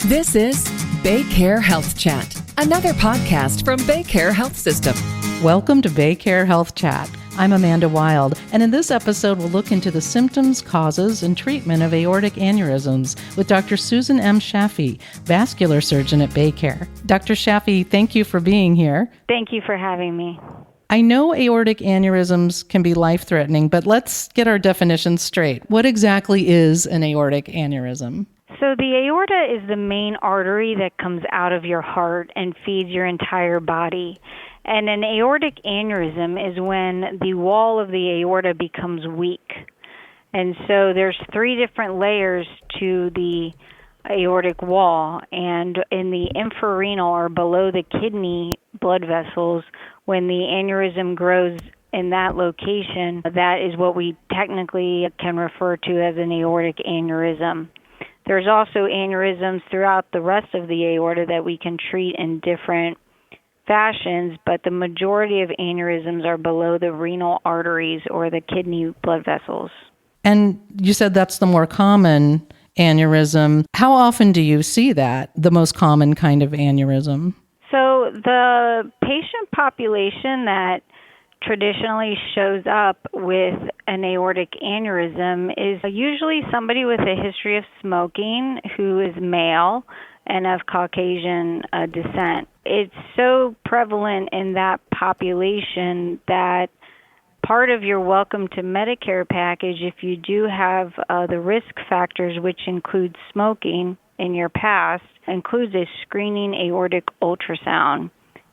This is Baycare Health Chat, another podcast from Baycare Health System. Welcome to Baycare Health Chat. I'm Amanda Wild, and in this episode, we'll look into the symptoms, causes, and treatment of aortic aneurysms with Dr. Susan M. Shafii, vascular surgeon at Baycare. Dr. Shafii, thank you for being here. Thank you for having me. I know aortic aneurysms can be life-threatening, but let's get our definitions straight. What exactly is an aortic aneurysm? So the aorta is the main artery that comes out of your heart and feeds your entire body. And an aortic aneurysm is when the wall of the aorta becomes weak. And so there's three different layers to the aortic wall. And in the infrarenal or below the kidney blood vessels, when the aneurysm grows in that location, that is what we technically can refer to as an aortic aneurysm. There's also aneurysms throughout the rest of the aorta that we can treat in different fashions, but the majority of aneurysms are below the renal arteries or the kidney blood vessels. And you said that's the more common aneurysm. How often do you see that, the most common kind of aneurysm? So the patient population that traditionally shows up with an aortic aneurysm is usually somebody with a history of smoking who is male and of Caucasian descent. It's so prevalent in that population that part of your Welcome to Medicare package, if you do have the risk factors, which include smoking in your past, includes a screening aortic ultrasound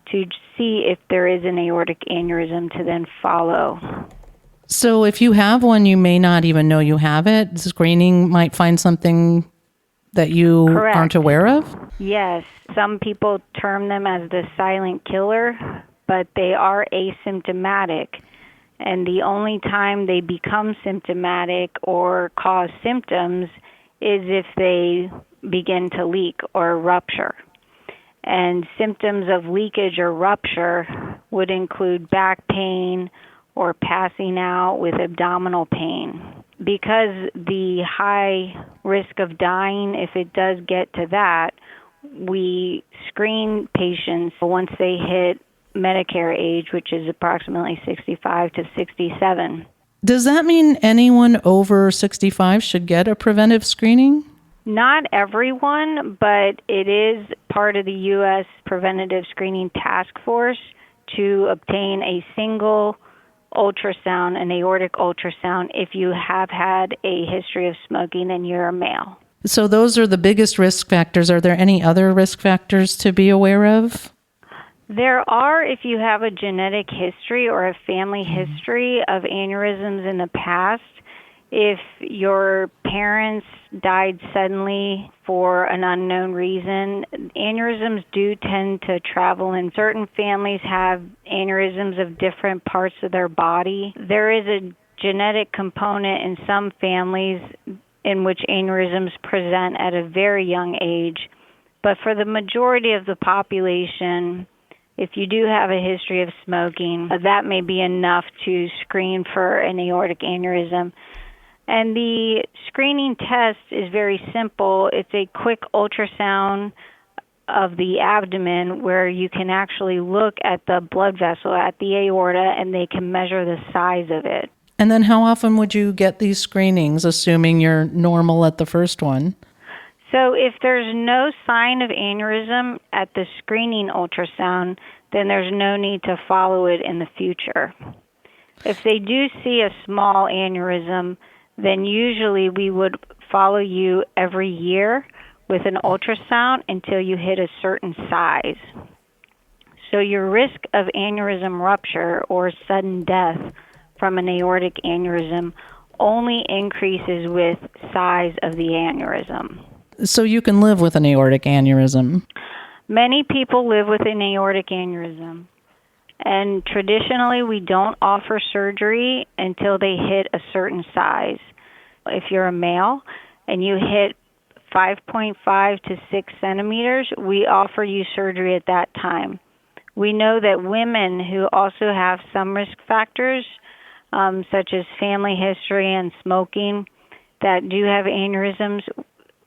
to see if there is an aortic aneurysm to then follow. So if you have one, you may not even know you have it. Screening might find something that you aren't aware of? Yes. Some people term them as the silent killer, but they are asymptomatic. And the only time they become symptomatic or cause symptoms is if they begin to leak or rupture. And symptoms of leakage or rupture would include back pain or passing out with abdominal pain. Because the high risk of dying, if it does get to that, we screen patients once they hit Medicare age, which is approximately 65 to 67. Does that mean anyone over 65 should get a preventive screening? Not everyone, but it is part of the U.S. Preventative Screening Task Force to obtain a single ultrasound, an aortic ultrasound, if you have had a history of smoking and you're a male. So those are the biggest risk factors. Are there any other risk factors to be aware of? There are if you have a genetic history or a family history of aneurysms in the past. If your parents died suddenly for an unknown reason, aneurysms do tend to travel, and certain families have aneurysms of different parts of their body. There is a genetic component in some families in which aneurysms present at a very young age, but for the majority of the population, if you do have a history of smoking, that may be enough to screen for an aortic aneurysm. And the screening test is very simple. It's a quick ultrasound of the abdomen where you can actually look at the blood vessel at the aorta and they can measure the size of it. And then how often would you get these screenings, assuming you're normal at the first one? So if there's no sign of aneurysm at the screening ultrasound, then there's no need to follow it in the future. If they do see a small aneurysm, then usually we would follow you every year with an ultrasound until you hit a certain size. So your risk of aneurysm rupture or sudden death from an aortic aneurysm only increases with size of the aneurysm. So you can live with an aortic aneurysm? Many people live with an aortic aneurysm. And traditionally, we don't offer surgery until they hit a certain size. If you're a male and you hit 5.5 to 6 centimeters, we offer you surgery at that time. We know that women who also have some risk factors, such as family history and smoking, that do have aneurysms,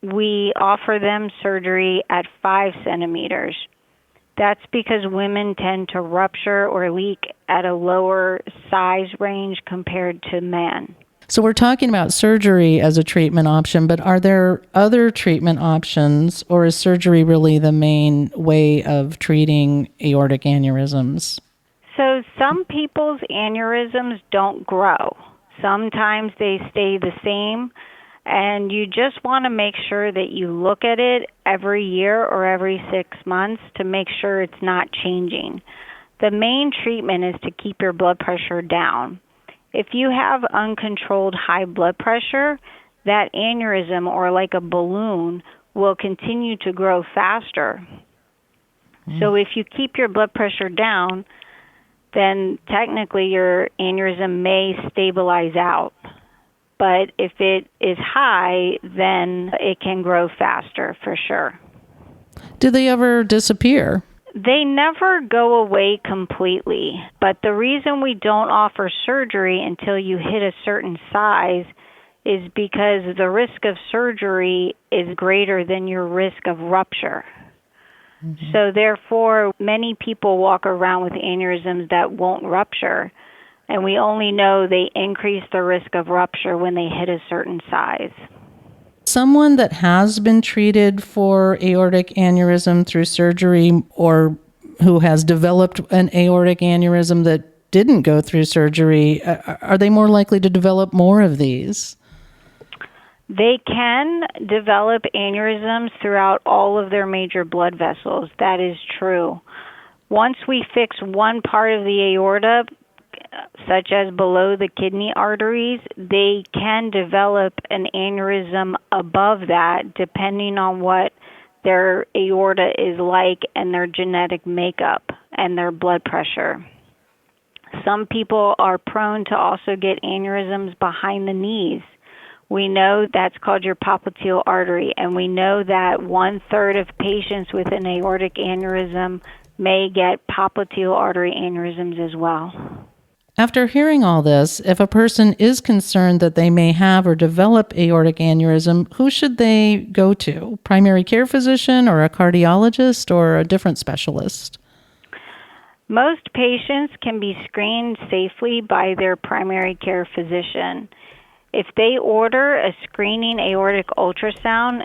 we offer them surgery at 5 centimeters. That's because women tend to rupture or leak at a lower size range compared to men. So we're talking about surgery as a treatment option, but are there other treatment options, or is surgery really the main way of treating aortic aneurysms? So some people's aneurysms don't grow. Sometimes they stay the same, and you just want to make sure that you look at it every year or every 6 months to make sure it's not changing. The main treatment is to keep your blood pressure down. If you have uncontrolled high blood pressure, that aneurysm, or like a balloon, will continue to grow faster. So if you keep your blood pressure down, then technically your aneurysm may stabilize out. But if it is high, then it can grow faster for sure. Do they ever disappear? They never go away completely, but the reason we don't offer surgery until you hit a certain size is because the risk of surgery is greater than your risk of rupture. Mm-hmm. So therefore, many people walk around with aneurysms that won't rupture, and we only know they increase the risk of rupture when they hit a certain size. Someone that has been treated for aortic aneurysm through surgery, or who has developed an aortic aneurysm that didn't go through surgery, are they more likely to develop more of these? They can develop aneurysms throughout all of their major blood vessels. That is true. Once we fix one part of the aorta, such as below the kidney arteries, they can develop an aneurysm above that depending on what their aorta is like and their genetic makeup and their blood pressure. Some people are prone to also get aneurysms behind the knees. We know that's called your popliteal artery, and we know that 1/3 of patients with an aortic aneurysm may get popliteal artery aneurysms as well. After hearing all this, if a person is concerned that they may have or develop aortic aneurysm, who should they go to? Primary care physician or a cardiologist or a different specialist? Most patients can be screened safely by their primary care physician. If they order a screening aortic ultrasound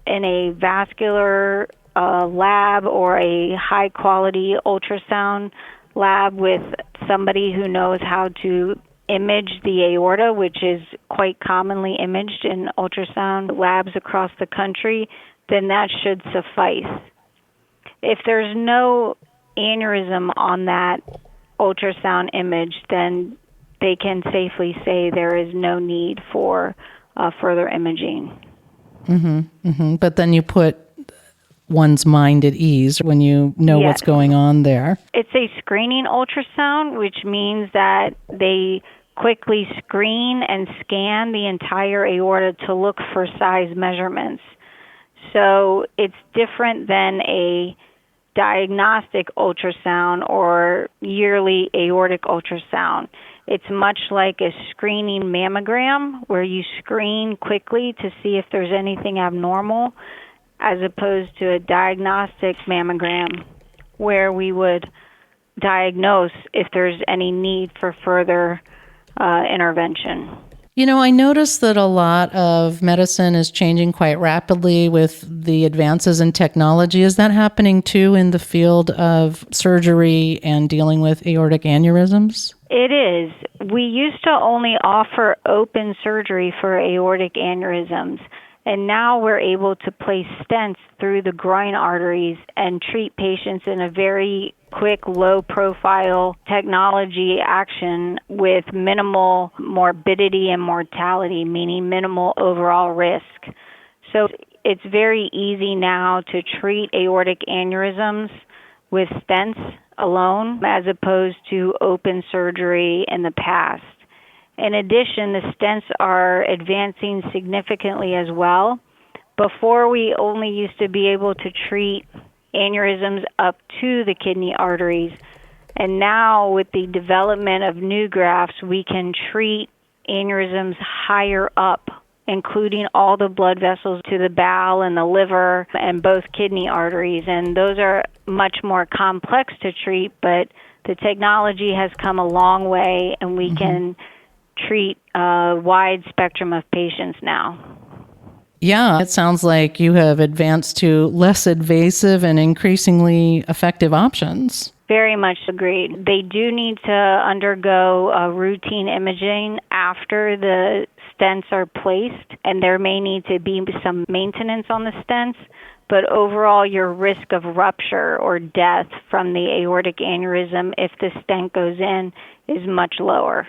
in a vascular lab or a high-quality ultrasound lab with somebody who knows how to image the aorta, which is quite commonly imaged in ultrasound labs across the country, then that should suffice. If there's no aneurysm on that ultrasound image, then they can safely say there is no need for further imaging. Mm-hmm, mm-hmm. But then you put one's mind at ease when you know what's going on there. It's a screening ultrasound, which means that they quickly screen and scan the entire aorta to look for size measurements. So it's different than a diagnostic ultrasound or yearly aortic ultrasound. It's much like a screening mammogram where you screen quickly to see if there's anything abnormal, as opposed to a diagnostic mammogram where we would diagnose if there's any need for further intervention. You know, I noticed that a lot of medicine is changing quite rapidly with the advances in technology. Is that happening too in the field of surgery and dealing with aortic aneurysms? It is. We used to only offer open surgery for aortic aneurysms, and now we're able to place stents through the groin arteries and treat patients in a very quick, low-profile technology action with minimal morbidity and mortality, meaning minimal overall risk. So it's very easy now to treat aortic aneurysms with stents alone as opposed to open surgery in the past. In addition, the stents are advancing significantly as well. Before, we only used to be able to treat aneurysms up to the kidney arteries, and now with the development of new grafts, we can treat aneurysms higher up including all the blood vessels to the bowel and the liver and both kidney arteries. And those are much more complex to treat, but the technology has come a long way, and we can treat a wide spectrum of patients now. Yeah, it sounds like you have advanced to less invasive and increasingly effective options. Very much agreed. They do need to undergo routine imaging after the stents are placed, and there may need to be some maintenance on the stents, but overall your risk of rupture or death from the aortic aneurysm if the stent goes in is much lower.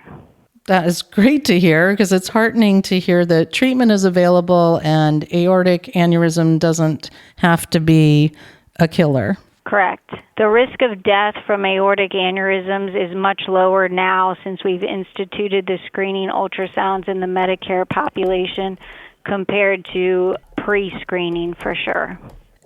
That is great to hear, because it's heartening to hear that treatment is available and aortic aneurysm doesn't have to be a killer. Correct. The risk of death from aortic aneurysms is much lower now since we've instituted the screening ultrasounds in the Medicare population compared to pre-screening, for sure.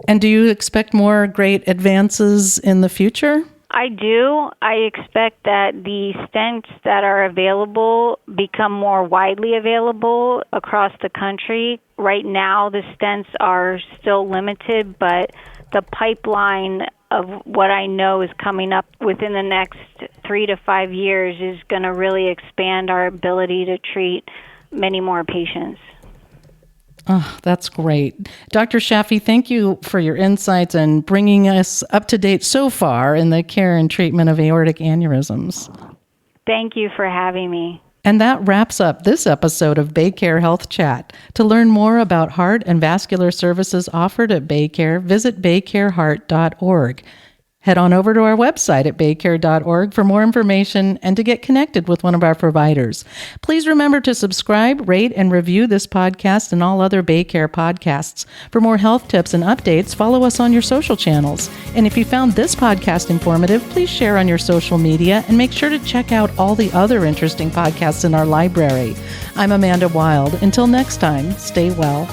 And do you expect more great advances in the future? I do. I expect that the stents that are available become more widely available across the country. Right now, the stents are still limited, but the pipeline of what I know is coming up within the next 3 to 5 years is going to really expand our ability to treat many more patients. Oh, that's great. Dr. Shafii, thank you for your insights and bringing us up to date so far in the care and treatment of aortic aneurysms. Thank you for having me. And that wraps up this episode of BayCare Health Chat. To learn more about heart and vascular services offered at BayCare, visit baycareheart.org. Head on over to our website at baycare.org for more information and to get connected with one of our providers. Please remember to subscribe, rate, and review this podcast and all other BayCare podcasts. For more health tips and updates, follow us on your social channels. And if you found this podcast informative, please share on your social media and make sure to check out all the other interesting podcasts in our library. I'm Amanda Wild. Until next time, stay well.